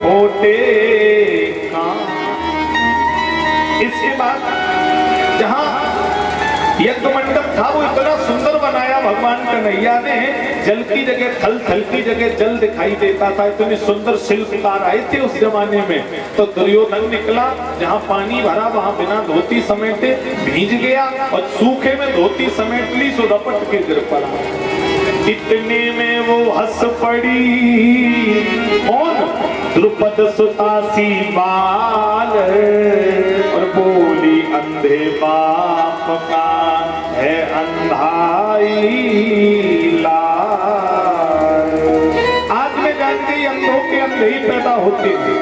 होते काम। इसके बाद जहां यज्ञ मंडप था वो इतना सुंदर बनाया भगवान कन्हैया ने, जल की जगह थल, थल की जगह जल दिखाई देता था। इतने सुंदर शिल्पकार आए थे उस जमाने में। तो दुर्योधन निकला, जहां पानी भरा वहां बिना धोती समेटे भीज गया और सूखे में धोती समेट ली, सो रपट के गिर पड़ा। इतने में वो हंस पड़ी कौन? द्रुपद सुतासी बाल, और बोली अंधे बाप का है अंधाई लाल। आज में जानते ही अंधों के अंधे ही पैदा होते थे।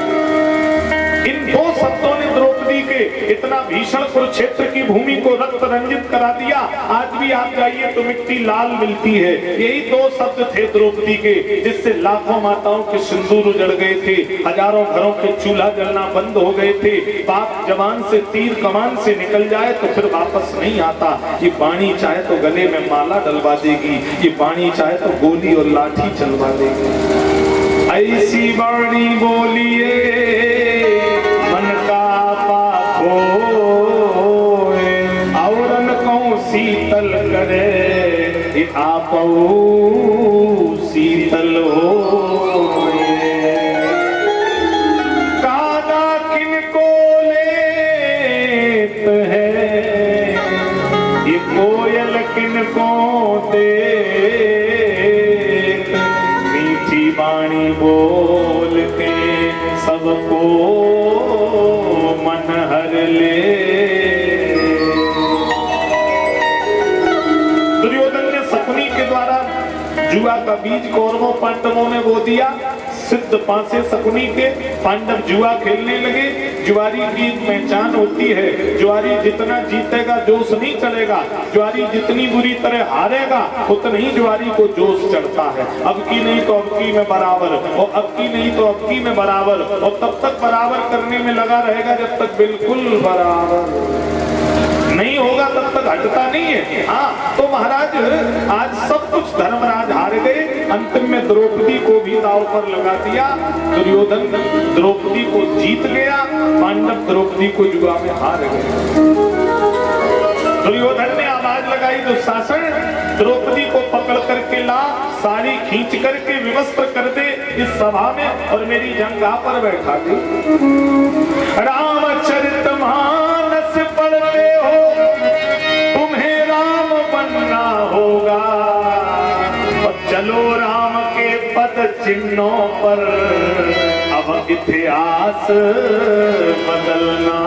इन दो शब्दों ने द्रौपदी के इतना भीषण कुरुक्षेत्र की भूमि को रक्त रंजित करा दिया। आज भी आप जाइए तो मिट्टी लाल मिलती है। यही दो शब्द थे द्रौपदी के, जिससे लाखों माताओं के सिंदूर उजड़ गए थे, हजारों घरों के चूल्हा जलना बंद हो गए थे। बाप जवान से तीर कमान से निकल जाए तो फिर वापस नहीं आता। ये वाणी चाहे तो गले में माला डलवा देगी, ये वाणी चाहे तो गोली और लाठी चलवा देगी। ऐसी वाणी बोलिए मन का पाखो, औरन को शीतल करे आप शीतल हो। काना किनको लेत है, ये कोयल किनको दे, मीठी वाणी बोल के सबको मन हर ले। दुर्योधन ने शकुनी के द्वारा जुआ का बीज कौरवों पांडवों में बो दिया। सिद्ध पांसे शकुनी के पांडव जुआ खेलने लगे। जुआरी की पहचान होती है, जुआरी जितना जीतेगा जोश नहीं चलेगा, जुआरी जितनी बुरी तरह हारेगा उतना ही जुआरी को जोश चढ़ता है। अब की नहीं तो अब की में बराबर, और अब की नहीं तो अब की में बराबर, और तब तक बराबर करने में लगा रहेगा जब तक बिल्कुल बराबर नहीं होगा, तब तक हटता नहीं है। हाँ, तो महाराज आज सब कुछ धर्मराज हार गए। अंतिम में द्रौपदी को भी दांव पर लगा दिया। दुर्योधन द्रौपदी को जीत गया, पांडव द्रौपदी को जुआ में हार गए। दुर्योधन ने आवाज लगाई, दुशासन द्रौपदी को पकड़ करके ला, साड़ी खींच करके विवस्त्र कर दे इस सभा में और मेरी जंगा पर बैठा दे। रामचरितमानस पढ़ते हो, तुम्हें राम बनना होगा, और चलो राम के पद चिन्हों पर अब इतिहास बदलना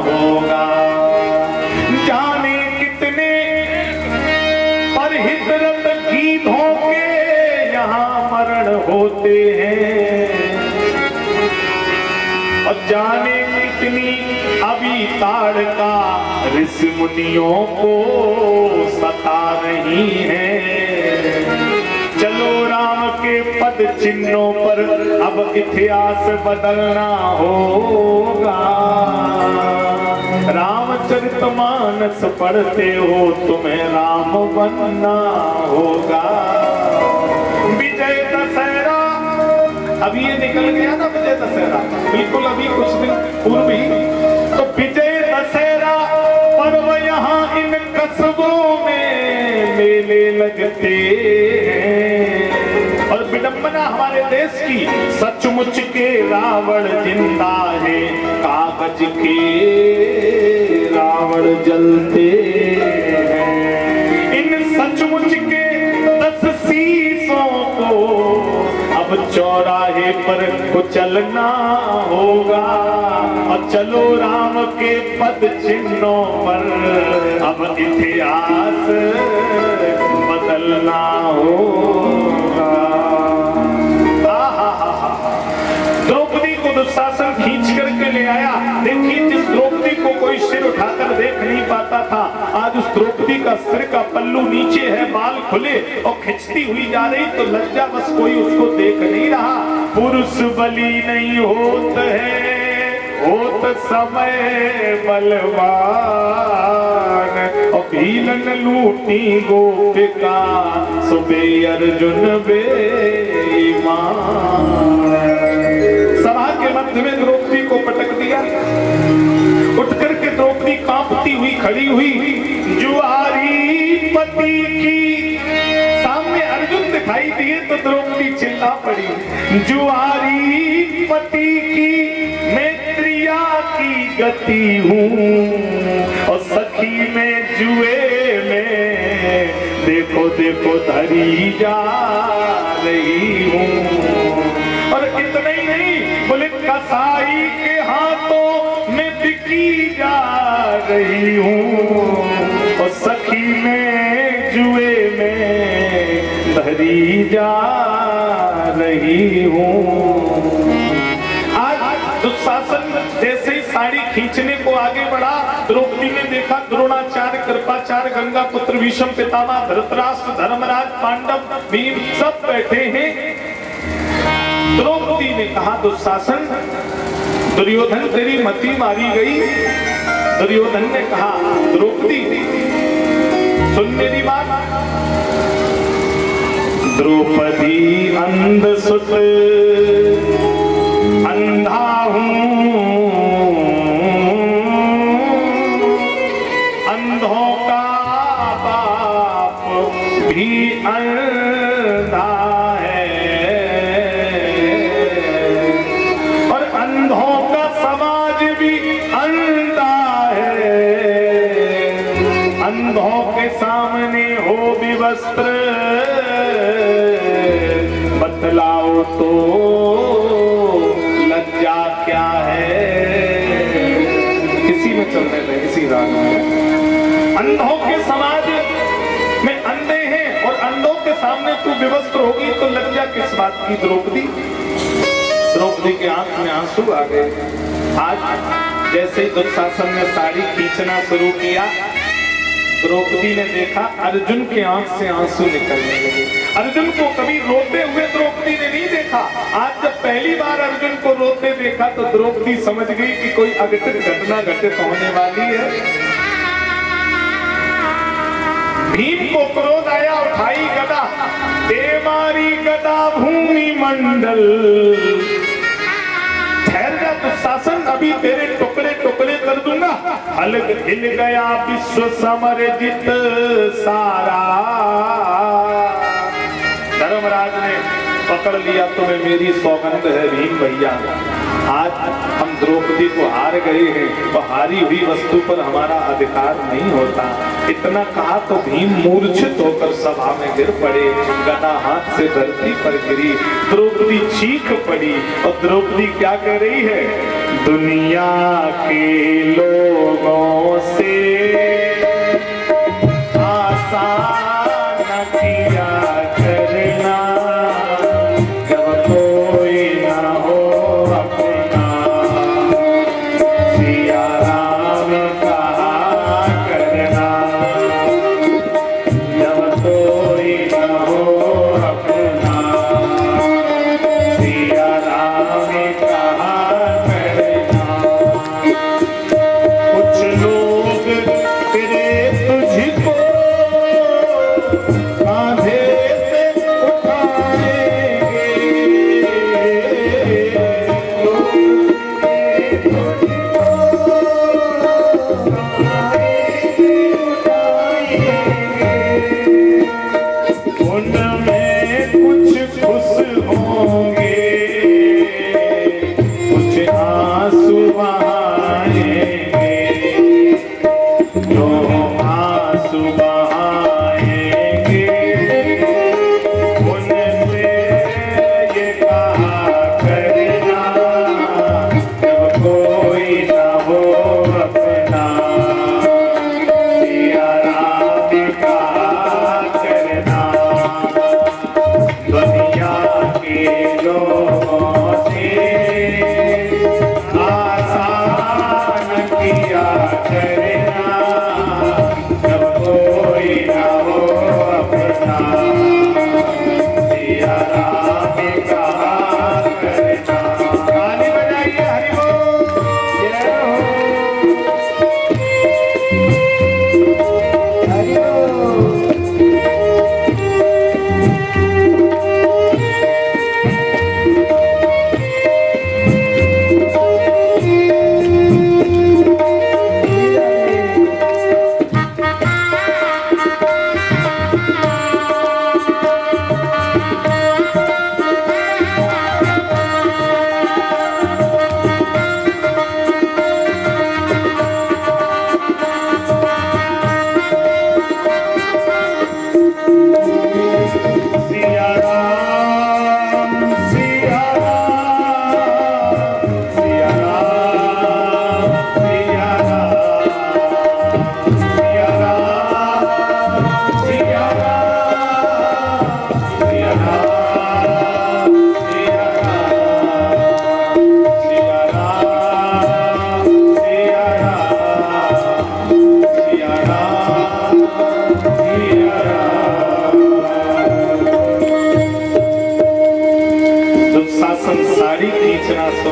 होगा। जाने कितने परहितरत गीतों के यहाँ मरण होते हैं, और जाने कितनी अभी ताड़का ऋषि मुनियों को सता रही है। चलो राम के पद चिन्हों पर अब इतिहास बदलना होगा। रामचरितमानस पढ़ते हो, तुम्हें राम बनना होगा। विजय दशहरा अभी ये निकल गया ना, विजय दशहरा बिल्कुल अभी कुछ दिन पूर्व ही। तो विजय दशहरा पर्व यहाँ इन कस्बों में मेले लगते हैं, और विडंबना हमारे देश की सचमुच के रावण जिंदा है, कागज के रावण जलते हैं। इन सचमुच के 10 शीशों को अब चौराहे पर कुचलना होगा, और चलो राम के पद चिन्हों पर अब इतिहास बदलना होगा। द्रौपदी को दुशासन खींच करके ले आया। देखिए, जिस द्रौपदी को कोई सिर उठाकर देख नहीं पाता था, आज उस द्रौपदी का सिर का पल्लू नीचे है, बाल खुले और खिंचती हुई जा रही, तो लज्जा बस कोई उसको देख नहीं रहा। पुरुष बलि नहीं होत है, होत समय बलवान, और भीलन लूटी गोपिका, सुबे अर्जुन बेईमान। खड़ी हुई जुआरी पति की, सामने अर्जुन दिखाई दिए तो द्रौपदी चिल्ला पड़ी, जुआरी पति की मैं त्रिया की गति हूँ और सखी में जुए में देखो देखो धरी जा रही हूँ। और इतना ही नहीं, बोले कसाई के हाथों में बिकी जा रही हूँ और सखी में जुए में धरी जा रही हूँ। आज दुशासन जैसे ही साड़ी खींचने को आगे बढ़ा, द्रौपदी ने देखा द्रोणाचार्य, कृपाचार्य, गंगा पुत्र, भीष्म पितामह, धृतराष्ट्र, धर्मराज, पांडव, भीम सब बैठे हैं। द्रौपदी ने कहा, दुशासन दुर्योधन तेरी मति मारी गई। दुर्योधन ने कहा, द्रौपदी सुन मेरी बात, द्रौपदी अंध सुत अंधा हूँ, अंधों का बाप भी अंधा है और अंधों का समाज भी अंधा है। अंधों के सामने हो विवस्त्र, बतलाओ तो लज्जा क्या है। इसी में चल रहे थे, इसी राग में। अंधों के समाज में अंधे हैं और अंधों के सामने तू विवस्त्र होगी तो लज्जा किस बात की। द्रौपदी, द्रौपदी के आंख में आंसू आ गए। आज जैसे दुशासन ने साड़ी खींचना शुरू किया, द्रौपदी ने देखा अर्जुन के आंख से आंसू निकलने लगे। अर्जुन को कभी रोते हुए द्रौपदी ने नहीं देखा। आज जब पहली बार अर्जुन को रोते देखा तो द्रौपदी समझ गई कि कोई अघटित घटना घटित होने वाली है। भीम को क्रोध आया, उठाई गदा, दे मारी गदा भूमि मंडल। ठहर जा दुशासन, अभी तेरे टुकड़े टुकड़े कर दूंगा। अलग हिल गया विश्व समरजित सारा। धर्मराज ने पकड़ लिया, तुम्हें मेरी सौगंध है भीम भैया, आज हम द्रौपदी को हार गए हैं तो हारी हुई वस्तु पर हमारा अधिकार नहीं होता। इतना कहा तो भीम मूर्छित होकर सभा में गिर पड़े, गदा हाथ से धरती पर गिरी। द्रौपदी चीख पड़ी और द्रौपदी क्या कह रही है, दुनिया के लोगों से आसान न किया करना, जब कोई न हो अपना, सिया राम कहा करना, जब कोई न हो अपना, सिया राम कहा करना। कुछ लोग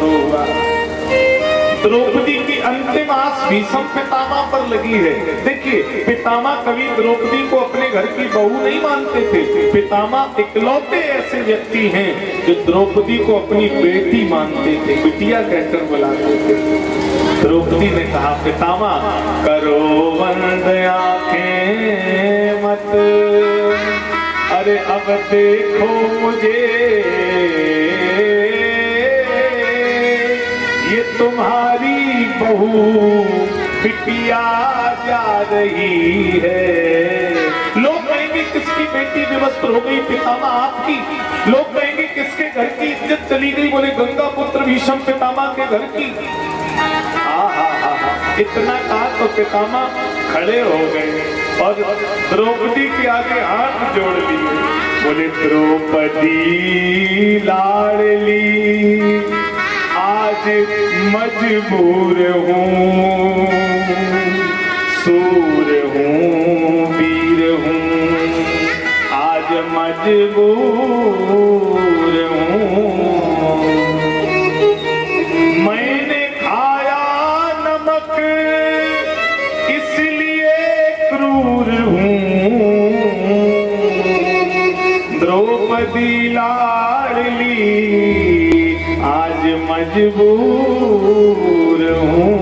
शुरू हुआ। द्रौपदी की अंतिम आस भीष्म पितामह पर लगी है। देखिए, पितामह कभी द्रौपदी को अपने घर की बहू नहीं मानते थे। पितामह इकलौते ऐसे व्यक्ति हैं जो द्रौपदी को अपनी बेटी मानते थे, बिटिया कहकर बुलाते थे। द्रौपदी ने कहा, पितामह करो बंद आंखें मत, अरे अब देखो मुझे, ये तुम्हारी बहू बिटिया जा रही है। लोग कहेंगे किसकी बेटी विवस्त्र हो गई? पितामह आपकी। लोग कहेंगे किसके घर की इज्जत चली गई? बोले गंगा पुत्र भीष्म पितामह के घर की। इतना कहा तो पितामह खड़े हो गए और द्रौपदी के आगे हाथ जोड़ लिए। बोले, द्रौपदी लाडली, आज मजबूर हूँ, सूर हूँ, वीर हूँ, आज मजबूर हूँ। मैंने खाया नमक इसलिए क्रूर हूँ, द्रौपदी लाडली आज मजबूर हूँ।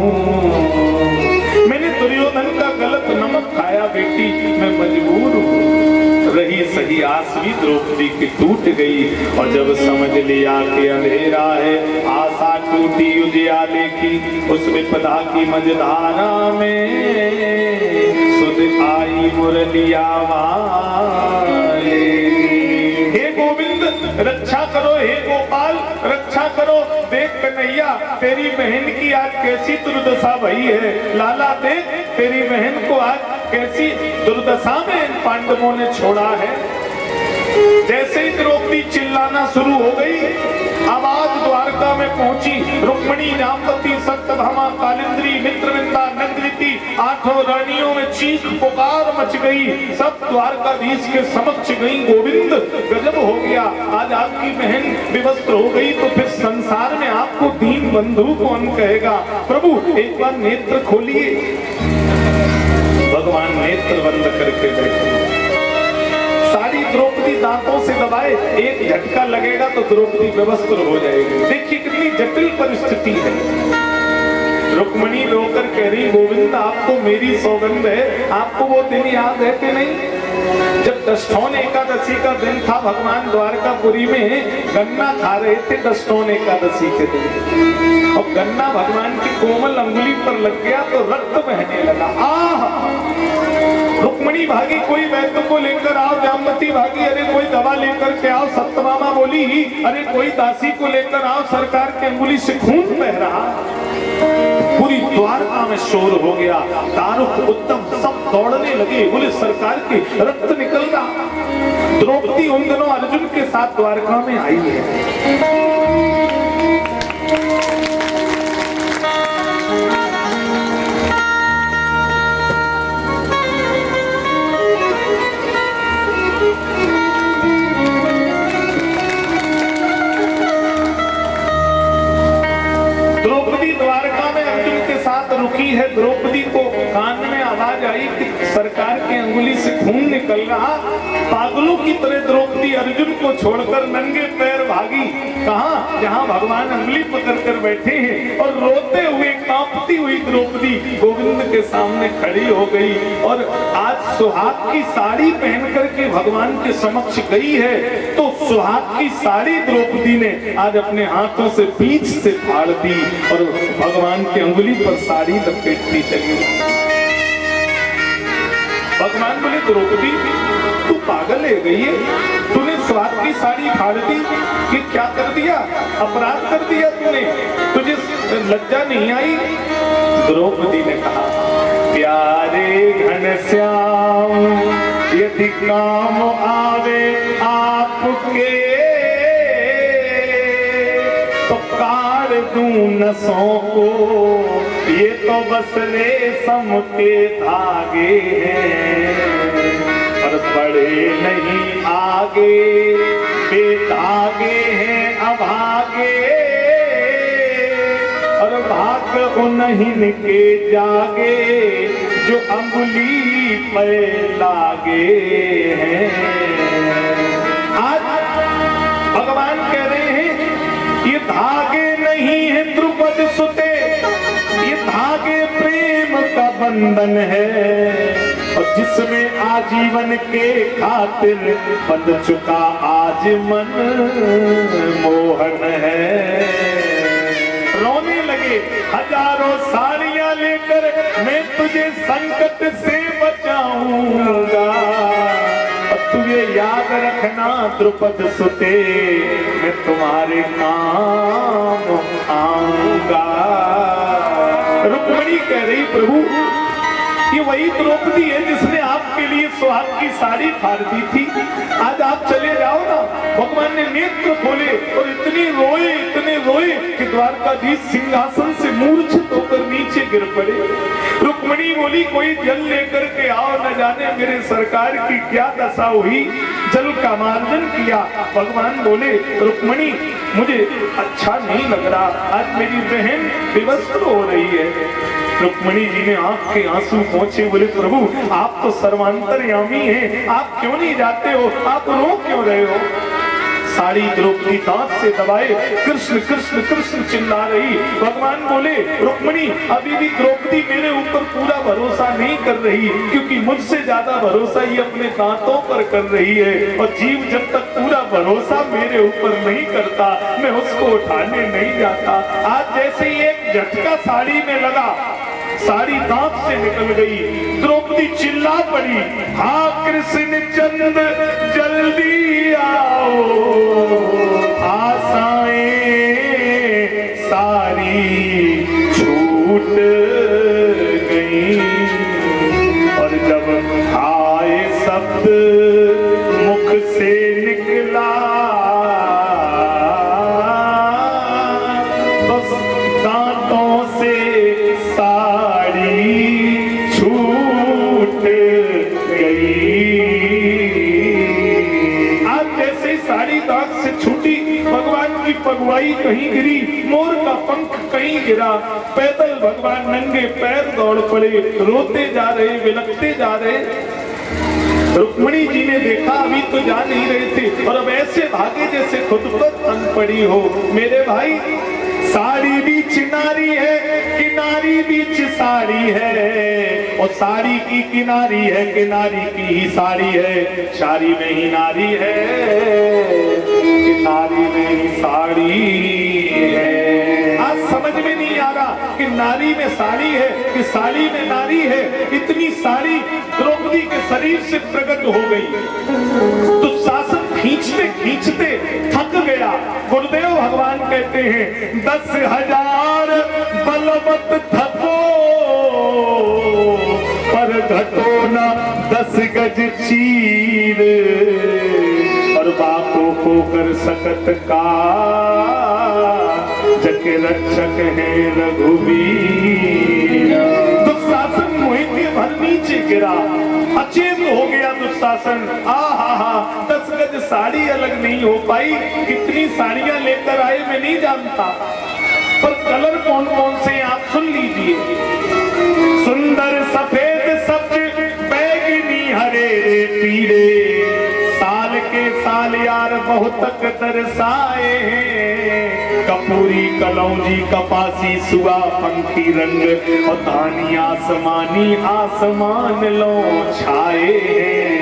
मैंने दुर्योधन का गलत नमक खाया बेटी, मैं मजबूर हूँ। रही सही आस भी द्रौपदी की टूट गई और जब समझ लिया कि अंधेरा है, आशा टूटी उजियाले की, उस विपदा की मझधारा में सुध आई मुरलिया वाले। हे गोविंद रक्षा करो, हे गोपाल रक्षा करो, देख कन्हैया तेरी बहन की आज कैसी दुर्दशा भई है। लाला देख तेरी बहन को आज कैसी दुर्दशा में इन पांडवों ने छोड़ा है। जैसे ही द्रौपदी चिल्लाना शुरू हो गई, आवाज द्वारका में पहुंची। रुक्मिणी, जामवती, सत्यभामा, कालिंदी, मित्रविंदा, नंदिनी, आठों रानियों में चीख पुकार मच गई। सब द्वारकाधीश के समक्ष गई। गोविंद गजब हो गया, आज आपकी बहन विवस्त्र हो गई तो फिर संसार में आपको दीन बंधु कौन कहेगा? प्रभु एक बार नेत्र खोलिए। भगवान नेत्र बंद करके बैठे। सारी द्रौपदी दांतों से दबाए, एक झटका लगेगा तो द्रौपदी विवस्त्र हो जाएगी। देखिए कितनी जटिल परिस्थिति है। रुक्मिणी रोकर कह रही, गोविंद आपको मेरी सौगंध है, आपको वो दिन याद है कि नहीं जब दष्टौन एकादशी का दिन था, भगवान द्वारकापुरी में गन्ना खा रहे थे दष्टौन एकादशी के दिन, और गन्ना भगवान की कोमल अंगुली पर लग गया तो रक्त बहने लगा। रुक्मिणी भागी, कोई वैद्य को लेकर आओ। जामवती भागी, अरे कोई दवा लेकर के आओ। सत्यभामा बोली, अरे कोई दासी को लेकर आओ, सरकार की अंगुली से खून बह रहा। पूरी द्वारका में शोर हो गया। दारुक, उत्तम सब दौड़ने लगे, बोले सरकार के रक्त निकल रहा। द्रौपदी उन दिनों अर्जुन के साथ द्वारका में आई है। द्रौपदी द्वारका में अर्जुन के साथ रुकी है। द्रौपदी को कान में आवाज आई कि सरकार की अंगुली से खून निकल रहा। पागलों की तरह द्रौपदी अर्जुन को छोड़कर नंगे पैर भागी। कहां? जहां भगवान अंगुली पकड़ कर बैठे हैं। और रोते हुए, कांपती हुई द्रौपदी गोविंद के सामने खड़ी हो गई। और आज सुहाग की साड़ी पहन करके भगवान के समक्ष गई है, तो सुहाग की साड़ी द्रौपदी ने आज अपने हाथों से बीच से फाड़ दी और भगवान की अंगुली पर साड़ी लपेटती चली। भगवान बोले, द्रौपदी तू पागल है गई है, तूने सुहाग की साड़ी फाड़ दी, ये क्या कर दिया? अपराध कर दिया तूने, तुझे लज्जा नहीं आई? द्रौपदी ने कहा, प्यारे घनश्याम यदि काम आवे आपके तो काट दूं नसों को, ये तो बस रेशम के धागे हैं और बड़े नहीं आगे, बेधागे हैं अभागे। और भाग उन्हीं के जागे जो अंगुली पे लागे हैं। आज भगवान कह रहे हैं ये धागे नहीं है द्रुपद सुते, ये धागे प्रेम का बंधन है, और जिसमें आजीवन के खातिर बंध चुका आज मन मोहन है। रोने लगे हजारों साड़ियां लेकर मैं तुझे संकट से बचाऊंगा, और तुझे याद रखना द्रुपद सुते मैं तुम्हारे काम आऊंगा। रुक्मिणी कह रही प्रभु ये वही द्रौपदी है जिसने आपके लिए सुहाग की साड़ी फाड़ दी थी, आज आप चले जाओ ना। भगवान ने नेत्र खोले और इतने रोए कि द्वारकाधीश सिंहासन से मूर्छित होकर नीचे गिर पड़े। रुक्मिणी बोली कोई जल लेकर के आओ, न जाने मेरे सरकार की क्या दशा हुई। जल का मार्जन किया। भगवान बोले रुक्मिणी मुझे अच्छा नहीं लग रहा, आज मेरी बहन विवस्त्र हो रही है। रुक्मिणी जी ने आंख के आंसू पहुंचे, बोले प्रभु आप तो सर्वांतर्यामी हैं, आप क्यों नहीं जाते हो, आप रो क्यों रहे हो। साड़ी द्रौपदी दांत से दबाए कृष्ण कृष्ण कृष्ण चिल्ला रही। भगवान बोले रुक्मिणी अभी भी द्रौपदी मेरे ऊपर पूरा भरोसा नहीं कर रही, क्योंकि मुझसे ज्यादा भरोसा ये अपने दांतों पर कर रही है, और जीव जब तक पूरा भरोसा मेरे ऊपर नहीं करता मैं उसको उठाने नहीं जाता। आज जैसे ही एक झटका साड़ी में लगा, साड़ी दांत से निकल गई। द्रौपदी चिल्ला पड़ी, हाँ कृष्ण चंद जल्दी आओ, आशाएं सारी छूट गई। और जब आए शब्द मुख से निकला तो दांतों से छूट गई। आज जैसे साड़ी दांत से छूटी, भगवान की पगवाई कहीं गिरी, मोर का पंख कहीं गिरा, पैदल भगवान नंगे पैर दौड़ पड़े, रोते जा रहे, विलखते जा रहे। रुक्मिणी जी ने देखा अभी तो जा नहीं रहे थे, और अब ऐसे भागे जैसे खुद पर तन पड़ी हो। मेरे भाई साड़ी बीच नारी है, किनारी बीच साड़ी है, और साड़ी की किनारी है, किनारी की ही साड़ी है, साड़ी में ही नारी है, किनारी में ही साड़ी है। आज समझ में नहीं आ रहा कि नारी में साड़ी है कि साड़ी में नारी है। इतनी साड़ी द्रौपदी के शरीर से प्रकट हो गई। दुशासन खींचते खींचते थक गया। गुरुदेव भगवान कहते हैं 10,000 बलवत थको पर घटो न 10 गज चीर, और बापों को कर सकत का जग रक्षक है रघुवीर। दुशासन मोहिनी भर नीचे गिरा, अचेत हो गया दुशासन। आहा 10 गज साड़ी अलग नहीं हो पाई। कितनी साड़ियां लेकर आए मैं नहीं जानता, पर कलर कौन कौन से आप सुन लीजिए। सुंदर सफेद सब्ज बैगनी हरे रे पीले, साल के साल यार बहुत तक दर्शाए हैं। कपूरी कलौजी कपासी सुआ पंखी रंग, और धानी आसमानी आसमान लो छाए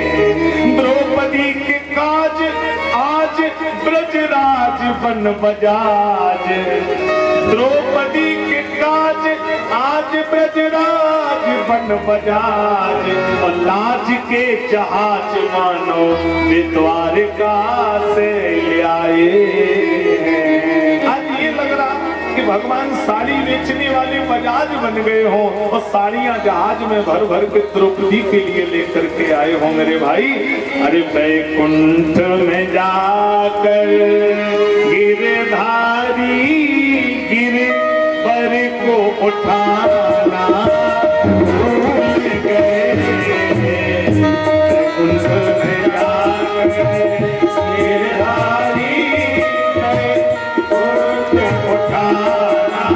हैं। द्रौपदी के काज आज ब्रजराज बन बजाज, द्रौपदी के काज आज ब्रजराज बन बजाज, और लाज के जहाज मानो वे द्वारका से ले आए। आज ये लग रहा कि भगवान साड़ी बेचने वाले बजाज बन गए हो, और साड़ियां जहाज में भर भर के द्रौपदी के लिए लेकर के आए हो। मेरे भाई अरे बैकुंठ में जाकर गिरधारी गिरवर को उठाना भूल गए। बैकुंठ में जाकर गिरधारी को उठाना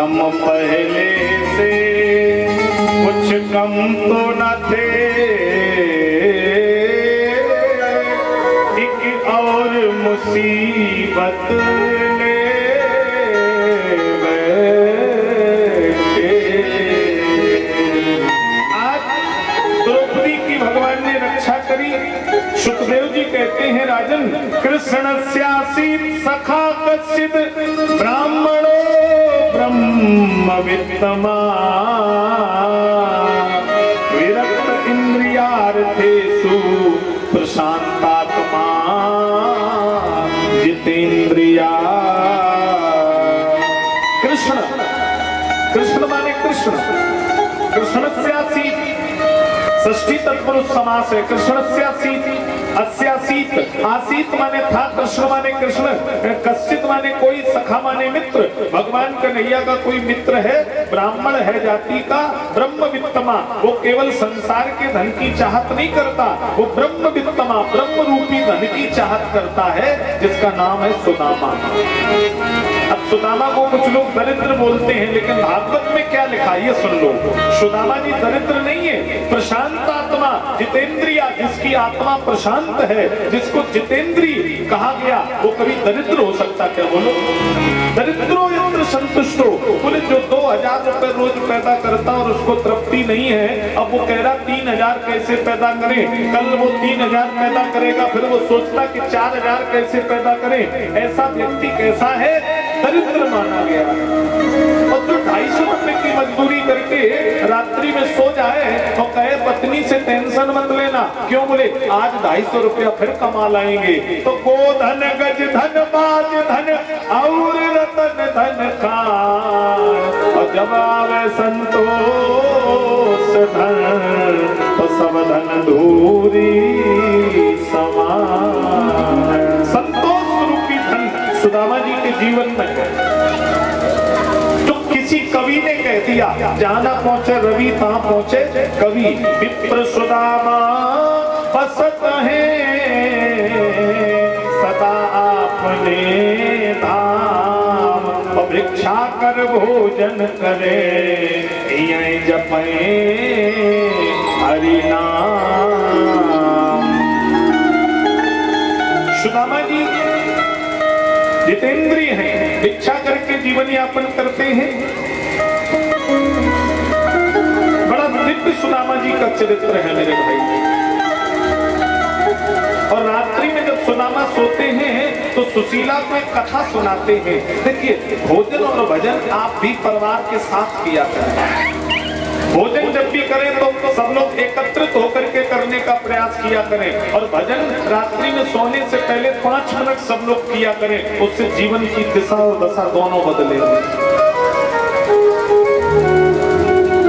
दम पहले से कुछ कम तो न थे, एक और मुसीबत ले बैठे। आज द्रौपदी की भगवान ने रक्षा करी। सुखदेव जी कहते हैं राजन, कृष्णस्यासीत् सखा कश्चित् ब्राह्मणो ब्रह्मवित्तमा विरक्त इंद्रियार्थेषु प्रशांतात्मा जितेंद्रिया। कृष्ण, कृष्ण माने कृष्ण, कृष्णस्यासीत् षष्ठी तत्पुरुष समास है। कृष्णस्यासीत्, अस्यासीत्, आसीत माने था, कृष्ण माने कृष्ण, कश्चित माने कोई, सखा माने मित्र। भगवान कन्हैया का कोई मित्र है, ब्राह्मण है जाति का, ब्रह्मवित्तमा, वो केवल संसार के धन की चाहत नहीं करता, वो ब्रह्मवित्तमा, ब्रह्म रूपी धन की चाहत करता है, जिसका नाम है सुदामा। अब सुदामा को कुछ लोग दरिद्र बोलते हैं, लेकिन भागवत में क्या लिखा है ये सुन लो। सुदामा जी दरिद्र नहीं है, प्रशांत आत्मा, जितेंद्रिया, जिसकी आत्मा प्रशांत है, जिसको जितेंद्री कहा गया, वो कभी दरिद्र हो सकता क्या? बोलो। दरिद्रो इंद्र संतुष्टो, बोले जो 2000 रुपए रोज पैदा करता और उसको तृप्ति नहीं है, अब वो कह रहा 3000 कैसे पैदा करें, कल वो 3000 पैदा करेगा, फिर वो सोचता कि 4000 कैसे पैदा करें। ऐसा व्यक्ति कैसा है? दरिद्र माना गया। और जो 250 रुपए की मजदूरी करके रात्रि में सो जाए और कहे पत्नी से टेंशन मत लेना, क्यों? बोले आज 250 रुपया फिर कमा लाएंगे। तो गोधन गज धन बाज धन और रतन धन खान, और जब आवे संतोष धन तो सब धन धूरी समान। संतोष रूपी धन सुदामा जी के जीवन में है। किसी कवि ने कह दिया, जहां ना पहुंचे रवि तहां पहुंचे कवि। विप्र सुदामा बसत है सदा आपने धाम, और भिक्षा कर भोजन करे, यहीं जपे हरि नाम। सुदामा जी जितेंद्रिय हैं, भिक्षा करके जीवन यापन करते हैं। बड़ा दिव्य सुदामा जी का चरित्र है मेरे भाई। और रात्रि में जब सुदामा सोते हैं तो सुशीला को एक कथा सुनाते हैं। देखिए, भोजन और भजन आप भी परिवार के साथ किया करें। भोजन जब भी करें तो सब लोग एकत्रित होकर के करने का प्रयास किया करें, और भजन रात्रि में सोने से पहले 5 मिनट सब लोग किया करें। उससे जीवन की दिशा और दशा दोनों बदलेंगे।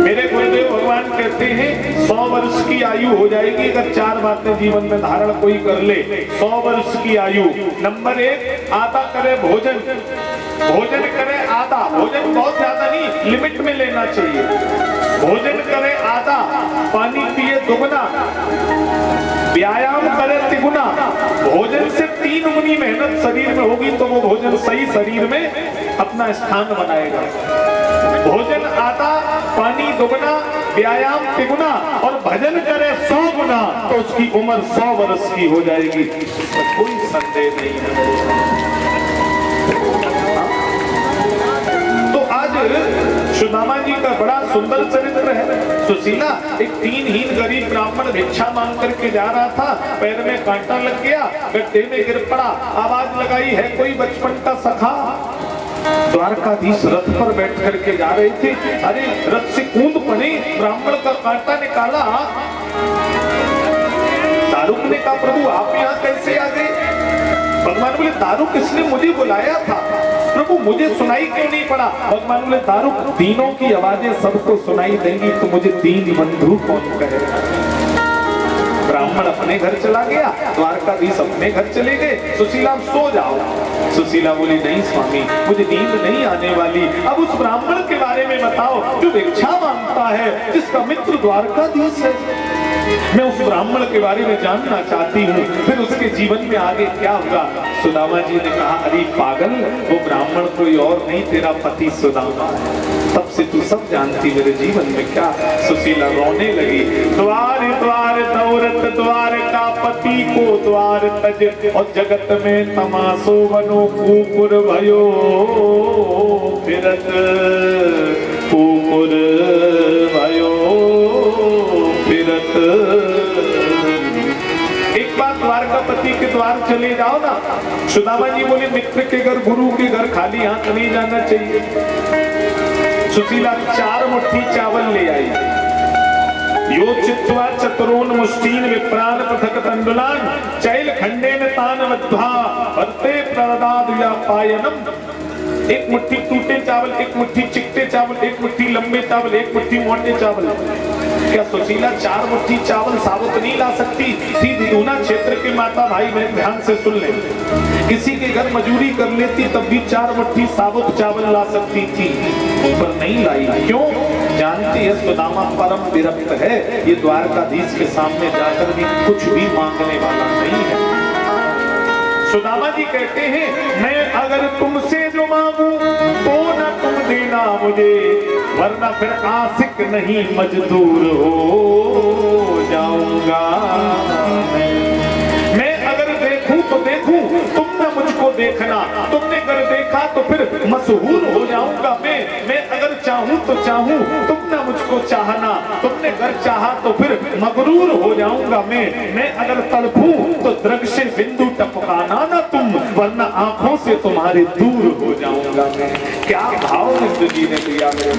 मेरे गुरुदेव भगवान कहते हैं 100 वर्ष की आयु हो जाएगी अगर 4 बातें जीवन में धारण कोई कर ले। 100 वर्ष की आयु। नंबर 1, आधा करे भोजन, भोजन करे आधा, भोजन बहुत ज्यादा नहीं, लिमिट में लेना चाहिए। भोजन करे आधा, पानी पिए दुगना, व्यायाम करे तिगुना। भोजन से 3 गुनी मेहनत शरीर में होगी तो वो भोजन सही शरीर में अपना स्थान बनाएगा। भोजन आधा, पानी दुगना, व्यायाम तिगुना, और भजन करे 100 गुना तो उसकी उम्र 100 वर्ष की हो जाएगी। कोई संदेह नहीं है। सुदामा जी का बड़ा सुंदर चरित्र है। सुशीला एक दीनहीन गरीब ब्राह्मण भिक्षा मांग करके जा रहा था, पैर में कांटा लग गया, गड्ढे में गिर पड़ा, आवाज लगाई, है कोई बचपन का सखा? द्वारकाधीश रथ पर बैठ करके जा रहे थे, अरे रथ से कूद पड़े, ब्राह्मण का कांटा निकाला। दारुक ने कहा, प्रभु आप यहाँ कैसे आ गए? भगवान बोले, दारुक किसने मुझे बुलाया था? प्रभु मुझे सुनाई क्यों नहीं पड़ा? भगवान बोले, दारुक तीनों की आवाजें सबको सुनाई देंगी तो मुझे दीन बंधु कौन कहेगा? ब्राह्मण अपने घर चला गया, द्वारकाधीश अपने घर चले गए। सुशीला सो जाओ। सुशीला बोली, नहीं स्वामी मुझे नींद नहीं आने वाली। अब उस ब्राह्मण के बारे में बताओ जो भिक्षा मांगता है, जिसका मित्र द्वारकाधीश है। मैं उस ब्राह्मण के बारे में जानना चाहती हूँ, फिर उसके जीवन में आगे क्या होगा। सुदामा जी ने कहा, अरे पागल, वो ब्राह्मण कोई और नहीं, तेरा पति सुदामा है। तब से तू सब जानती मेरे जीवन में क्या। सुशीला रोने लगी। द्वार द्वार दौरत द्वार का पति को द्वार तज, और जगत में तमाशो बनो कुकुर भयो फिरत, कुकुर भयो फिरत। एक बार द्वारकापति के द्वार चले जाओ ना। सुदामा जी बोले, मित्र के घर, गुरु के घर खाली हाथ नहीं जाना चाहिए। सुशीला 4 मुट्ठी चावल ले आई। यो चित्वा चतुरोन मुष्टीन विप्रान पृथक तंडुलान चैल खंडेन तान वद्धा वर्ते प्रदाद व्यापायनम। एक मुट्ठी टूटे चावल, एक मुट्ठी चिकटे चावल, एक मुट्ठी लंबे चावल, एक मुट्ठी मोटे चावल। क्या सुशीला 4 मुट्ठी चावल साबुत नहीं ला सकती थी? दूना क्षेत्र के माता भाई बहन ध्यान से सुन ले, किसी के घर मजूरी कर लेती तब भी 4 मुट्ठी साबुत चावल ला सकती थी, पर नहीं लाई। क्यों? जानती है सुदामा परम विरक्त है, ये द्वारकाधीश के सामने जाकर भी कुछ भी मांगने वाला नहीं है। सुदामा जी कहते हैं, मैं अगर तुमसे जो मांगू तो न तुम देना मुझे, वरना फिर आशिक नहीं मजदूर हो जाऊंगा। मैं अगर देखूं तो देखूं, तुम न मुझको देखना, तुमने अगर देखा तो फिर मशहूर हो जाऊंगा मैं अगर चाहूं तो चाहूं, तुम न मुझको चाहना, तुमने अगर चाहा तो फिर मगरूर हो जाऊंगा मैं अगर तड़पूं तो दृग से बिंदु टपकाना ना तुम, वरना आंखों से तुम्हारे दूर हो जाऊंगा मैं। क्या भाव मित्र जी ने दिया मेरे।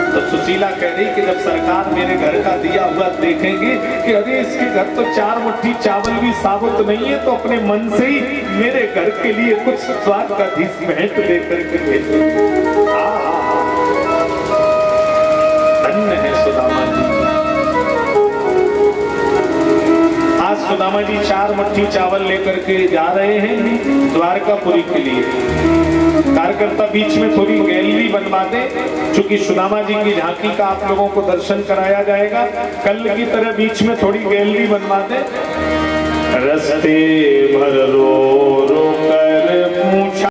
तो सुशीला कह रही कि जब सरकार मेरे घर का दिया हुआ देखेंगे कि अरे इसके घर तो 4 मुट्ठी चावल भी साबुत नहीं है, तो अपने मन से ही मेरे घर के लिए कुछ स्वाद का धीस भेंट लेकर के भेजे। धन्य है सुदामा जी। आज सुदामा जी 4 मुट्ठी चावल लेकर के जा रहे हैं द्वारकापुरी के लिए। कार्यकर्ता बीच में थोड़ी गैलरी बनवा दे, क्योंकि सुदामा जी की झांकी का आप लोगों को दर्शन कराया जाएगा। कल की तरह बीच में थोड़ी गैलरी बनवा दे। रस्ते भर रो रो कर पूछा